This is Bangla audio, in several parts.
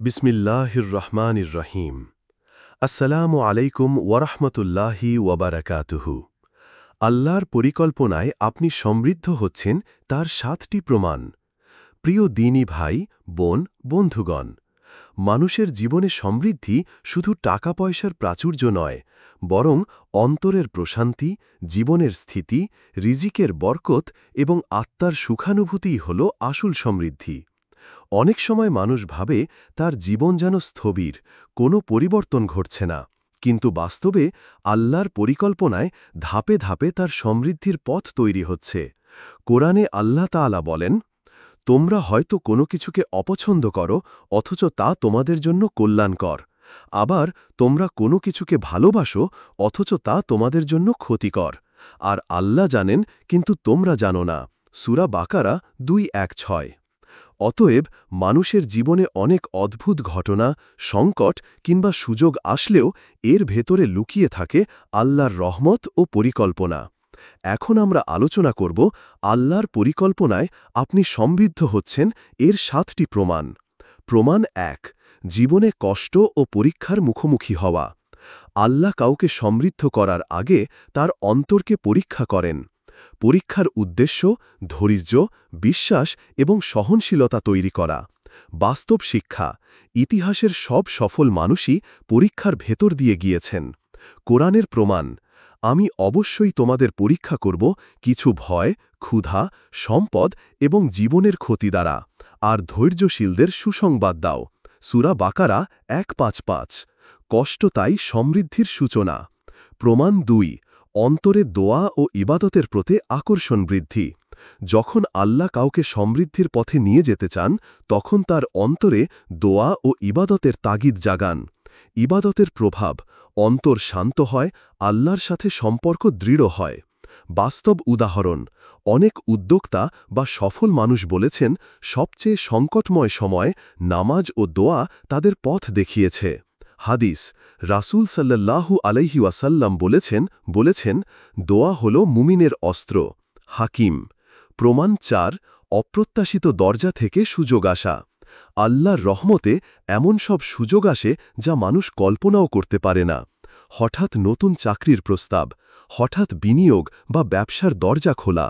বিসমিল্লাহির রহমানির রহিম। আসসালামু আলাইকুম ওয়ারহমতুল্লাহি ওয়াবারাকাতুহু। আল্লাহর পরিকল্পনায় আপনি সমৃদ্ধ হচ্ছেন তার 7টি প্রমাণ। প্রিয় দ্বীনী ভাই, বোন, বন্ধুগণ, মানুষের জীবনে সমৃদ্ধি শুধু টাকা পয়সার প্রাচুর্য নয়, বরং অন্তরের প্রশান্তি, জীবনের স্থিতি, রিজিকের বরকত এবং আত্মার সুখানুভূতিই হল আসল সমৃদ্ধি। অনেক সময় মানুষ ভাবে তার জীবন যেন স্থবির, কোনো পরিবর্তন ঘটছে না, কিন্তু বাস্তবে আল্লাহর পরিকল্পনায় ধাপে ধাপে তার সমৃদ্ধির পথ তৈরি হচ্ছে। কোরআনে আল্লাহ তাআলা বলেন, তোমরা হয়তো কোনো কিছুকে অপছন্দ করো, অথচ তা তোমাদের জন্য কল্যাণকর। আবার তোমরা কোনো কিছুকে ভালোবাসো, অথচ তা তোমাদের জন্য ক্ষতিকর। আর আল্লাহ জানেন, কিন্তু তোমরা জানো না। সূরা বাকারা 2:1-6। অতএব মানুষের জীবনে অনেক অদ্ভুত ঘটনা, সংকট কিংবা সুযোগ আসলেও এর ভেতরে লুকিয়ে থাকে আল্লাহর রহমত ও পরিকল্পনা। এখন আমরা আলোচনা করব আল্লাহর পরিকল্পনায় আপনি সমৃদ্ধ হচ্ছেন এর 7টি প্রমাণ। প্রমাণ 1, জীবনে কষ্ট ও পরীক্ষার মুখোমুখি হওয়া। আল্লাহ কাউকে সমৃদ্ধ করার আগে তার অন্তরকে পরীক্ষা করেন। পরীক্ষার উদ্দেশ্য ধৈর্য, বিশ্বাস এবং সহনশীলতা তৈরি করা। বাস্তব শিক্ষা, ইতিহাসের সব সফল মানুষই পরীক্ষার ভেতর দিয়ে গিয়েছেন। কোরআনের প্রমাণ, আমি অবশ্যই তোমাদের পরীক্ষা করব কিছু ভয়, ক্ষুধা, সম্পদ এবং জীবনের ক্ষতি দ্বারা, আর ধৈর্যশীলদের সুসংবাদ দাও। সূরা বাকারা 1:5-5। কষ্ট তাই সমৃদ্ধির সূচনা। প্রমাণ 2, অন্তরে দোয়া ও ইবাদতের প্রতি আকর্ষণ বৃদ্ধি। যখন আল্লাহ কাউকে সমৃদ্ধির পথে নিয়ে যেতে চান, তখন তার অন্তরে দোয়া ও ইবাদতের তাগিদ জাগান। ইবাদতের প্রভাব, অন্তর শান্ত হয়, আল্লাহর সাথে সম্পর্ক দৃঢ় হয়। বাস্তব উদাহরণ, অনেক উদ্যোক্তা বা সফল মানুষ বলেছেন, সবচেয়ে সংকটময় সময় নামাজ ও দোয়া তাদের পথ দেখিয়েছে। হাদিস, রাসূল সাল্লাল্লাহু আলাইহি ওয়াসাল্লাম বলেছেন, দোয়া হল মুমিনের অস্ত্র। হাকিম। প্রমাণ 4, অপ্রত্যাশিত দরজা থেকে সুযোগ আসা। আল্লাহর রহমতে এমন সব সুযোগ আসে যা মানুষ কল্পনাও করতে পারে না। হঠাৎ নতুন চাকরির প্রস্তাব, হঠাৎ বিনিয়োগ বা ব্যবসার দরজা খোলা,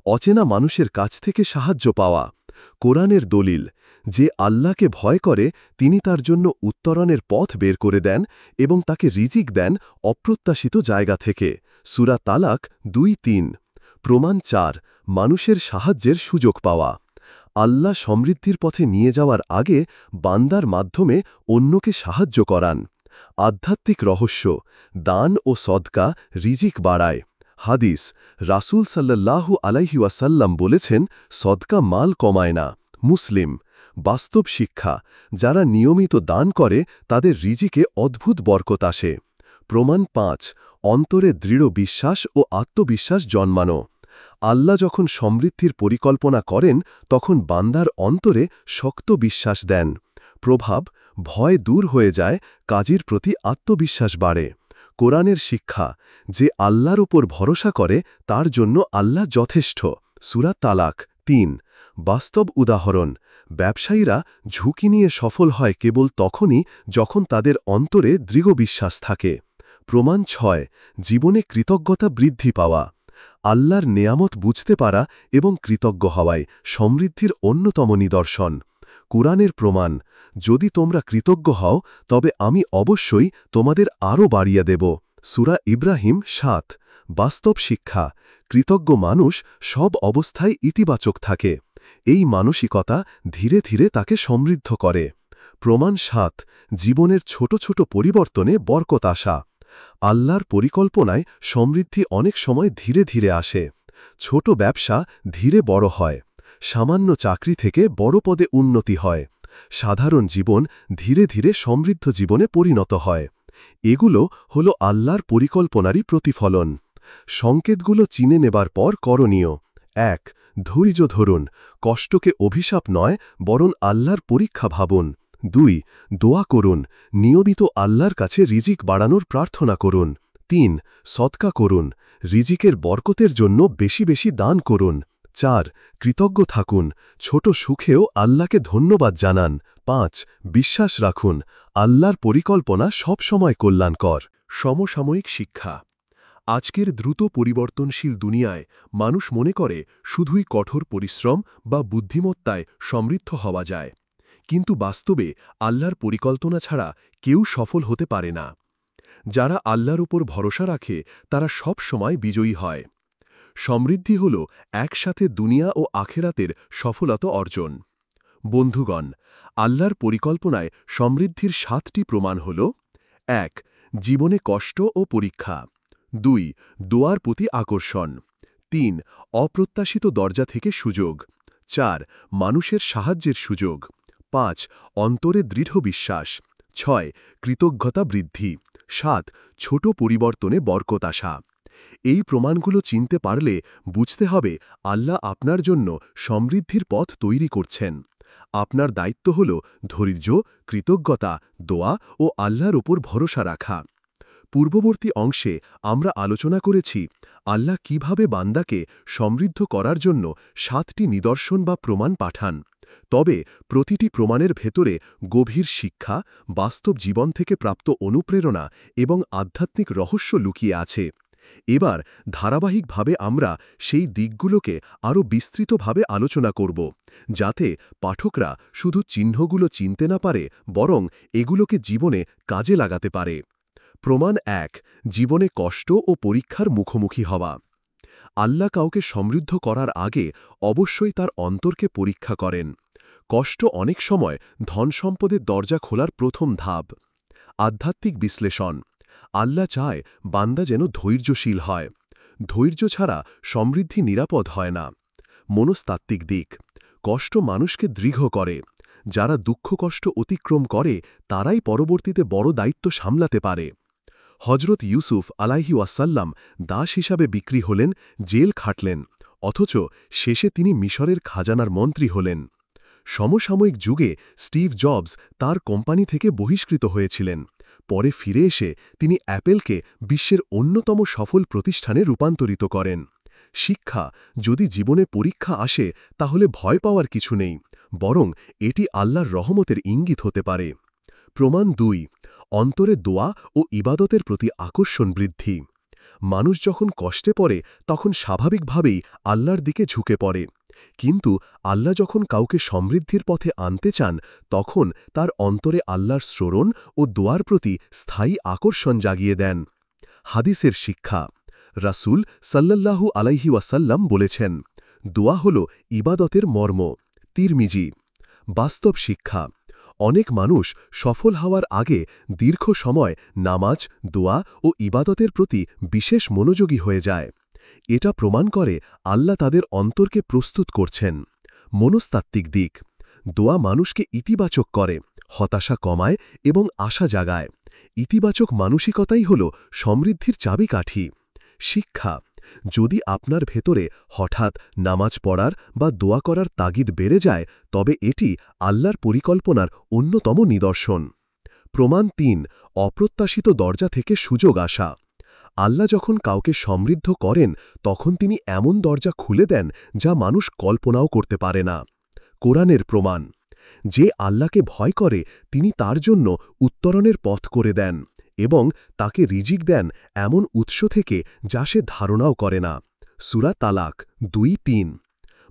অচেনা মানুষের কাছ থেকে সাহায্য পাওয়া। কোরআনের দলিল, যে আল্লাহকে ভয় করে তিনি তার জন্য উত্তরণের পথ বের করে দেন এবং তাকে রিজিক দেন অপ্রত্যাশিত জায়গা থেকে। সূরা তালাক 2:3। প্রমাণ 4, মানুষের সাহায্যের সুযোগ পাওয়া। আল্লাহ সমৃদ্ধির পথে নিয়ে যাওয়ার আগে বান্দার মাধ্যমে অন্যকে সাহায্য করান। আধ্যাত্মিক রহস্য, দান ও সদকা রিজিক বাড়ায়। হাদিস, রাসূল সাল্লাল্লাহু আলাইহি ওয়াসাল্লাম বলেছেন, সদকা মাল কমায় না। মুসলিম। বাস্তব শিক্ষা, যারা নিয়মিত দান করে তাদের রিজিকে অদ্ভুত বরকত আসে। প্রমাণ 5, অন্তরে দৃঢ় বিশ্বাস ও আত্মবিশ্বাস জন্মানো। আল্লাহ যখন সমৃদ্ধির পরিকল্পনা করেন, তখন বান্দার অন্তরে শক্ত বিশ্বাস দেন। প্রভাব, ভয় দূর হয়ে যায়, কাজের প্রতি আত্মবিশ্বাস বাড়ে। কোরআনের শিক্ষা, যে আল্লাহর উপর ভরসা করে তার জন্য আল্লাহ যথেষ্ট। সূরা তালাক 3। বাস্তব উদাহরণ, ব্যবসায়ীরা ঝুঁকি নিয়ে সফল হয় কেবল তখনই যখন তাদের অন্তরে দৃঢ় বিশ্বাস থাকে। প্রমাণ 6, জীবনে কৃতজ্ঞতা বৃদ্ধি পাওয়া। আল্লাহর নেয়ামত বুঝতে পারা এবং কৃতজ্ঞ হওয়ায় সমৃদ্ধির অন্যতম নিদর্শন। কুরআনের প্রমাণ, যদি তোমরা কৃতজ্ঞ হও তবে আমি অবশ্যই তোমাদের আরও বাড়িয়ে দেব। সূরা ইব্রাহিম 7। বাস্তব শিক্ষা, কৃতজ্ঞ মানুষ সব অবস্থায় ইতিবাচক থাকে। এই মানসিকতা ধীরে ধীরে তাকে সমৃদ্ধ করে। প্রমাণ 7, জীবনের ছোট ছোট পরিবর্তনে বরকত আসা। আল্লাহর পরিকল্পনায় সমৃদ্ধি অনেক সময় ধীরে ধীরে আসে। ছোট ব্যবসা ধীরে বড় হয়, সামান্য চাকরি থেকে বড় পদে উন্নতি হয়, সাধারণ জীবন ধীরে ধীরে সমৃদ্ধ জীবনে পরিণত হয়। এগুলো হল আল্লাহর পরিকল্পনারই প্রতিফলন। সংকেতগুলো চিনে নেবার পর করণীয়: 1, ধৈর্য ধরুন, কষ্টকে অভিশাপ নয় বরং আল্লাহর পরীক্ষা ভাবুন। 2, দোয়া করুন, নিয়মিত আল্লাহর কাছে রিজিক বাড়ানোর প্রার্থনা করুন। 3, সদকা করুন, রিজিকের বরকতের জন্য বেশি বেশি দান করুন। 4. কৃতজ্ঞ থাকুন, ছোট সুখেও আল্লাহকে ধন্যবাদ জানান। 5. বিশ্বাস রাখুন, আল্লাহর পরিকল্পনা সবসময় কল্যাণকর। সমসাময়িক শিক্ষা। আজকের দ্রুত পরিবর্তনশীল দুনিয়ায় মানুষ মনে করে শুধুই কঠোর পরিশ্রম বা বুদ্ধিমত্তায় সমৃদ্ধ হওয়া যায়। কিন্তু বাস্তবে আল্লাহর পরিকল্পনা ছাড়া কেউ সফল হতে পারে না। যারা আল্লাহর উপর ভরসা রাখে তারা সব সময় বিজয়ী হয়। সমৃদ্ধি হল একসাথে দুনিয়া ও আখেরাতের সফলতা অর্জন। বন্ধুগণ, আল্লাহর পরিকল্পনায় সমৃদ্ধির 7টি প্রমাণ হল: 1. জীবনে কষ্ট ও পরীক্ষা। 2. দোয়ার প্রতি আকর্ষণ। 3. অপ্রত্যাশিত দরজা থেকে সুযোগ। 4. মানুষের সাহায্যের সুযোগ। 5. অন্তরে দৃঢ় বিশ্বাস। 6. কৃতজ্ঞতা বৃদ্ধি। 7. ছোট পরিবর্তনে বরকত আসা। এই প্রমাণগুলো চিনতে পারলে বুঝতে হবে আল্লাহ আপনার জন্য সমৃদ্ধির পথ তৈরি করছেন। আপনার দায়িত্ব হল ধৈর্য, কৃতজ্ঞতা, দোয়া ও আল্লাহর উপর ভরসা রাখা। পূর্ববর্তী অংশে আমরা আলোচনা করেছি আল্লাহ কিভাবে বান্দাকে সমৃদ্ধ করার জন্য 7টি নিদর্শন বা প্রমাণ পাঠান। তবে প্রতিটি প্রমাণের ভেতরে গভীর শিক্ষা, বাস্তব জীবন থেকে প্রাপ্ত অনুপ্রেরণা এবং আধ্যাত্মিক রহস্য লুকিয়ে আছে। এবার ধারাবাহিকভাবে আমরা সেই দিকগুলোকে আরও বিস্তৃতভাবে আলোচনা করব, যাতে পাঠকরা শুধু চিহ্নগুলো চিনতে না পারে, বরং এগুলোকে জীবনে কাজে লাগাতে পারে। প্রমাণ 1. জীবনে কষ্ট ও পরীক্ষার মুখোমুখি হওয়া। আল্লাহ কাউকে সমৃদ্ধ করার আগে অবশ্যই তার অন্তরকে পরীক্ষা করেন। কষ্ট অনেক সময় ধন সম্পদের দরজা খোলার প্রথম ধাপ। আধ্যাত্মিক বিশ্লেষণ। আল্লাহ চায় বান্দা যেন ধৈর্যশীল হয়। ধৈর্য ছাড়া সমৃদ্ধি নিরাপদ হয় না। মনস্তাত্ত্বিক দিক। কষ্ট মানুষকে দৃঢ় করে। যারা দুঃখ কষ্ট অতিক্রম করে তারাই পরবর্তীতে বড় দায়িত্ব সামলাতে পারে। হজরত ইউসুফ আলাইহি ওয়াসাল্লাম দাস হিসাবে বিক্রি হলেন, জেল খাটলেন, অথচ শেষে তিনি মিশরের খাজানার মন্ত্রী হলেন। সমসাময়িক যুগে স্টিভ জবস তার কোম্পানি থেকে বহিষ্কৃত হয়েছিলেন। পরে ফিরে এসে তিনি অ্যাপেলকে বিশ্বের অন্যতম সফল প্রতিষ্ঠানে রূপান্তরিত করেন। শিক্ষা: যদি জীবনে পরীক্ষা আসে তাহলে ভয় পাওয়ার কিছু নেই, বরং এটি আল্লাহর রহমতের ইঙ্গিত হতে পারে। প্রমাণ 2. অন্তরে দোয়া ও ইবাদতের প্রতি আকর্ষণ বৃদ্ধি। মানুষ যখন কষ্টে পড়ে তখন স্বাভাবিকভাবেই আল্লাহর দিকে ঝুঁকে পড়ে। কিন্তু আল্লাহ যখন কাউকে সমৃদ্ধির পথে আনতে চান তখন তার অন্তরে আল্লাহর স্মরণ ও দোয়ার প্রতি স্থায়ী আকর্ষণ জাগিয়ে দেন। হাদিসের শিক্ষা: রাসূল সাল্লাল্লাহু আলাইহি ওয়াসাল্লাম বলেছেন, দোয়া হল ইবাদতের মর্ম। তিরমিজি। বাস্তব শিক্ষা: অনেক মানুষ সফল হওয়ার আগে দীর্ঘ সময় নামাজ, দোয়া ও ইবাদতের প্রতি বিশেষ মনোযোগী হয়ে যায়। এটা প্রমাণ করে আল্লাহ তাদের অন্তরকে প্রস্তুত করছেন। মনস্তাত্ত্বিক দিক। দোয়া মানুষকে ইতিবাচক করে, হতাশা কমায় এবং আশা জাগায়। ইতিবাচক মানসিকতাই হল সমৃদ্ধির চাবিকাঠি। শিক্ষা: যদি আপনার ভেতরে হঠাৎ নামাজ পড়ার বা দোয়া করার তাগিদ বেড়ে যায় তবে এটি আল্লাহর পরিকল্পনার অন্যতম নিদর্শন। প্রমাণ 3. অপ্রত্যাশিত দরজা থেকে সুযোগ আসা। আল্লাহ যখন কাউকে সমৃদ্ধ করেন তখন তিনি এমন দরজা খুলে দেন যা মানুষ কল্পনাও করতে পারে না। কোরআনের প্রমাণ: যে আল্লাহকে ভয় করে তিনি তার জন্য উত্তরণের পথ করে দেন এবং তাকে রিজিক দেন এমন উৎস থেকে যা সে ধারণাও করে না। সূরা তালাক 2:3।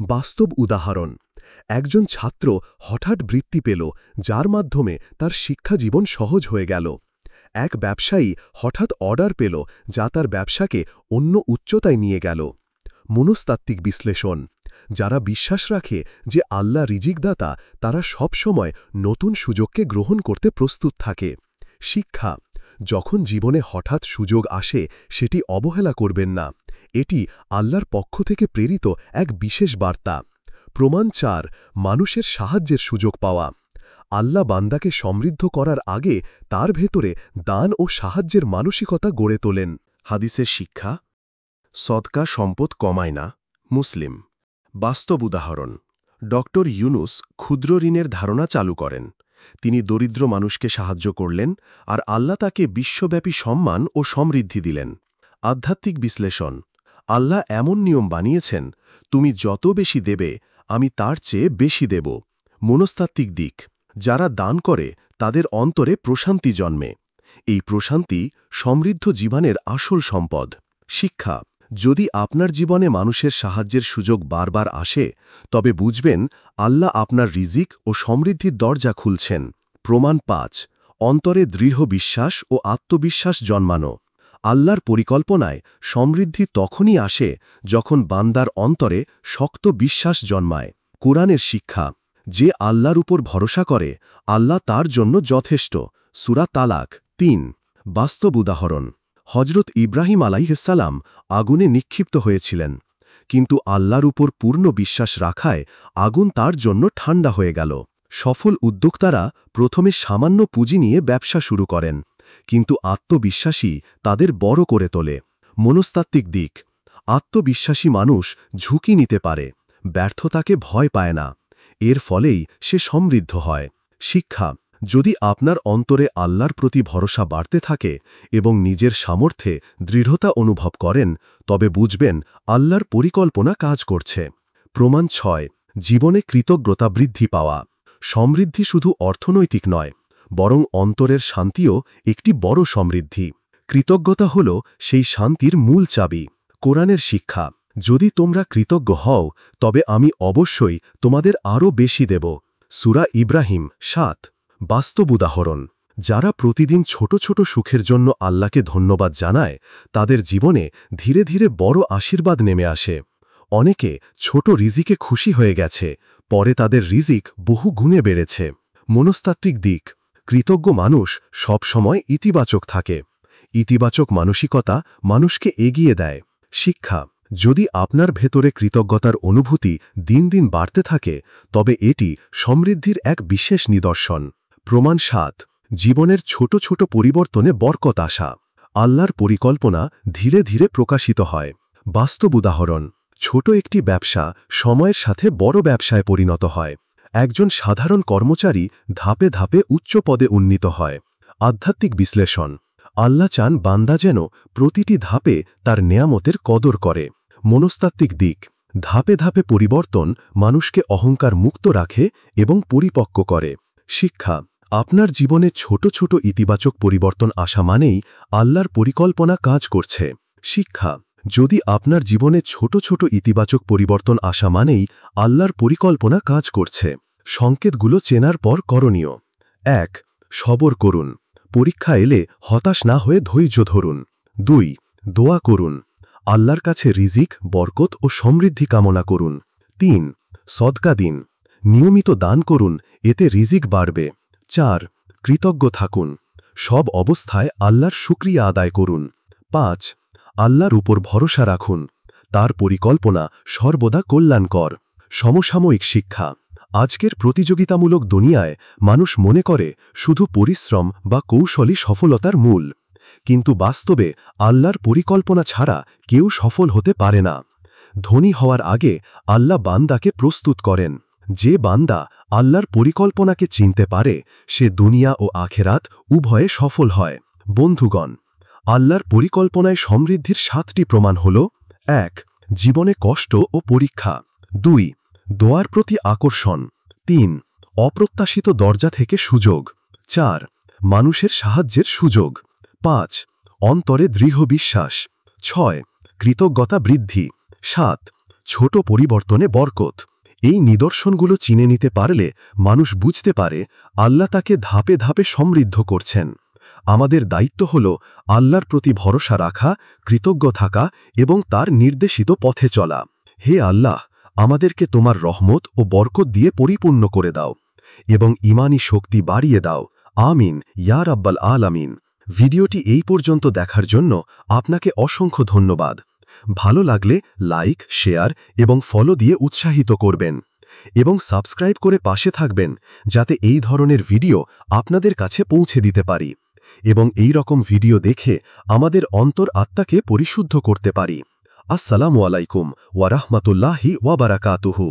বাস্তব উদাহরণ: একজন ছাত্র হঠাৎ বৃত্তি পেল যার মাধ্যমে তার শিক্ষাজীবন সহজ হয়ে গেল। এক ব্যবসায়ী হঠাৎ অর্ডার পেল যা তার ব্যবসাকে অন্য উচ্চতায় নিয়ে গেল। মনস্তাত্ত্বিক বিশ্লেষণ: যারা বিশ্বাস রাখে যে আল্লাহ রিজিকদাতা তারা সব সময় নতুন সুযোগকে গ্রহণ করতে প্রস্তুত থাকে। শিক্ষা: যখন জীবনে হঠাৎ সুযোগ আসে সেটি অবহেলা করবেন না। এটি আল্লাহর পক্ষ থেকে প্রেরিত এক বিশেষ বার্তা। প্রমাণ 4. মানুষের সাহায্যের সুযোগ পাওয়া। আল্লাহ বান্দাকে সমৃদ্ধ করার আগে তার ভেতরে দান ও সাহায্যের মানসিকতা গড়ে তোলেন। হাদিসের শিক্ষা: সদকা সম্পদ কমায় না। মুসলিম। বাস্তব উদাহরণ: ডক্টর ইউনুস ক্ষুদ্র ঋণের ধারণা চালু করেন। তিনি দরিদ্র মানুষকে সাহায্য করলেন আর আল্লাহ তাকে বিশ্বব্যাপী সম্মান ও সমৃদ্ধি দিলেন। আধ্যাত্মিক বিশ্লেষণ: আল্লাহ এমন নিয়ম বানিয়েছেন তুমি যত বেশি দেবে আমি তার চেয়ে বেশি দেব। মনস্তাত্ত্বিক দিক, যারা দান করে তাদের অন্তরে প্রশান্তি জন্মে। এই প্রশান্তি সমৃদ্ধ জীবনের আসল সম্পদ। শিক্ষা, যদি আপনার জীবনে মানুষের সাহায্যের সুযোগ বারবার আসে, তবে বুঝবেন আল্লাহ আপনার রিজিক ও সমৃদ্ধির দরজা খুলছেন। প্রমাণ ৫, অন্তরে দৃঢ় বিশ্বাস ও আত্মবিশ্বাস জন্মানো। আল্লাহর পরিকল্পনায় সমৃদ্ধি তখনই আসে যখন বান্দার অন্তরে শক্ত বিশ্বাস জন্মায়। কোরআনের শিক্ষা, যে আল্লাহর উপর ভরসা করে আল্লাহ তার জন্য যথেষ্ট। সূরা তালাক ৩। বাস্তব উদাহরণ, হজরত ইব্রাহিম আলাইহিসসালাম আগুনে নিক্ষিপ্ত হয়েছিলেন, কিন্তু আল্লাহর উপর পূর্ণ বিশ্বাস রাখায় আগুন তার জন্য ঠান্ডা হয়ে গেল। সফল উদ্যোক্তারা প্রথমে সামান্য পুঁজি নিয়ে ব্যবসা শুরু করেন, কিন্তু আত্মবিশ্বাসী তাদের বড় করে তোলে। মনস্তাত্ত্বিক দিক, আত্মবিশ্বাসী মানুষ ঝুঁকি নিতে পারে, ব্যর্থতাকে ভয় পায় না। এর ফলেই সে সমৃদ্ধ হয়। শিক্ষা, যদি আপনার অন্তরে আল্লাহর প্রতি ভরসা বাড়তে থাকে এবং নিজের সামর্থ্যে দৃঢ়তা অনুভব করেন, তবে বুঝবেন আল্লাহর পরিকল্পনা কাজ করছে। প্রমাণ ৬, জীবনে কৃতজ্ঞতা বৃদ্ধি পাওয়া। সমৃদ্ধি শুধু অর্থনৈতিক নয়, বরং অন্তরের শান্তিও একটি বড় সমৃদ্ধি। কৃতজ্ঞতা হল সেই শান্তির মূল চাবি। কোরআনের শিক্ষা, যদি তোমরা কৃতজ্ঞ হও তবে আমি অবশ্যই তোমাদের আরও বেশি দেব। সূরা ইব্রাহিম ৭। বাস্তব উদাহরণ, যারা প্রতিদিন ছোট ছোট সুখের জন্য আল্লাহকে ধন্যবাদ জানায়, তাদের জীবনে ধীরে ধীরে বড় আশীর্বাদ নেমে আসে। অনেকে ছোট রিজিকে খুশি হয়ে গেছে, পরে তাদের রিজিক বহু গুণে বেড়েছে। মনস্তাত্ত্বিক দিক, কৃতজ্ঞ মানুষ সব সময় ইতিবাচক থাকে। ইতিবাচক মানসিকতা মানুষকে এগিয়ে দেয়। শিক্ষা, যদি আপনার ভেতরে কৃতজ্ঞতার অনুভূতি দিন দিন বাড়তে থাকে, তবে এটি সমৃদ্ধির এক বিশেষ নিদর্শন। প্রমাণ ৭, জীবনের ছোট ছোট পরিবর্তনে বরকত আসা। আল্লাহর পরিকল্পনা ধীরে ধীরে প্রকাশিত হয়। বাস্তব উদাহরণ, ছোট একটি ব্যবসা সময়ের সাথে বড় ব্যবসায় পরিণত হয়। একজন সাধারণ কর্মচারী ধাপে ধাপে উচ্চ পদে উন্নীত হয়। আধ্যাত্মিক বিশ্লেষণ, আল্লাহ চান বান্দা যেন প্রতিটি ধাপে তার নেয়ামতের কদর করে। মনস্তাত্ত্বিক দিক, ধাপে ধাপে পরিবর্তন মানুষকে অহংকার মুক্ত রাখে এবং পরিপক্ক করে। শিক্ষা, আপনার জীবনে ছোট ছোট ইতিবাচক পরিবর্তন আসা মানেই আল্লাহর পরিকল্পনা কাজ করছে। শিক্ষা, যদি আপনার জীবনে ছোট ছোট ইতিবাচক পরিবর্তন আসা মানেই আল্লাহর পরিকল্পনা কাজ করছে। সংকেতগুলো চেনার পর করণীয়: ১. সবর করুন, পরীক্ষা এলে হতাশ না হয়ে ধৈর্য ধরুন। ২. দোয়া করুন, আল্লাহর কাছে রিজিক, বরকত ও সমৃদ্ধি কামনা করুন। ৩. সদকা দিন, নিয়মিত দান করুন, এতে রিজিক বাড়বে। ৪. কৃতজ্ঞ থাকুন, সব অবস্থায় আল্লাহর শুকরিয়া আদায় করুন। ৫. আল্লাহর উপর ভরসা রাখুন, তার পরিকল্পনা সর্বদা কল্যাণকর। সমসাময়িক শিক্ষা, আজকের প্রতিযোগিতামূলক দুনিয়ায় মানুষ মনে করে শুধু পরিশ্রম বা কৌশলই সফলতার মূল, কিন্তু বাস্তবে আল্লাহর পরিকল্পনা ছাড়া কেউ সফল হতে পারে না। ধনী হওয়ার আগে আল্লাহ বান্দাকে প্রস্তুত করেন। যে বান্দা আল্লাহর পরিকল্পনাকে চিনতে পারে, সে দুনিয়া ও আখেরাত উভয়ে সফল হয়। বন্ধুগণ, আল্লাহর পরিকল্পনায় সমৃদ্ধির ৭টি প্রমাণ হল: ১. জীবনে কষ্ট ও পরীক্ষা। ২. দোয়ার প্রতি আকর্ষণ। ৩. অপ্রত্যাশিত দরজা থেকে সুযোগ। ৪. মানুষের সাহায্যের সুযোগ। ৫. অন্তরে দৃঢ় বিশ্বাস। ৬. কৃতজ্ঞতা বৃদ্ধি। ৭. ছোট পরিবর্তনে বরকত। এই নিদর্শনগুলো চিনে নিতে পারলে মানুষ বুঝতে পারে আল্লাহ তাকে ধাপে ধাপে সমৃদ্ধ করছেন। আমাদের দায়িত্ব হল আল্লাহর প্রতি ভরসা রাখা, কৃতজ্ঞ থাকা এবং তার নির্দেশিত পথে চলা। হে আল্লাহ, আমাদেরকে তোমার রহমত ও বরকত দিয়ে পরিপূর্ণ করে দাও এবং ঈমানি শক্তি বাড়িয়ে দাও। আমিন ইয়া রাব্বাল আলামিন। ভিডিওটি এই পর্যন্ত দেখার জন্য আপনাকে অসংখ্য ধন্যবাদ। ভালো লাগলে লাইক, শেয়ার এবং ফলো দিয়ে উৎসাহিত করবেন এবং সাবস্ক্রাইব করে পাশে থাকবেন, যাতে এই ধরনের ভিডিও আপনাদের কাছে পৌঁছে দিতে পারি এবং এই রকম ভিডিও দেখে আমাদের অন্তর আত্মাকে পরিশুদ্ধ করতে পারি। আসসালামু আলাইকুম ওয়া রাহমাতুল্লাহি ওয়া বারাকাতুহু।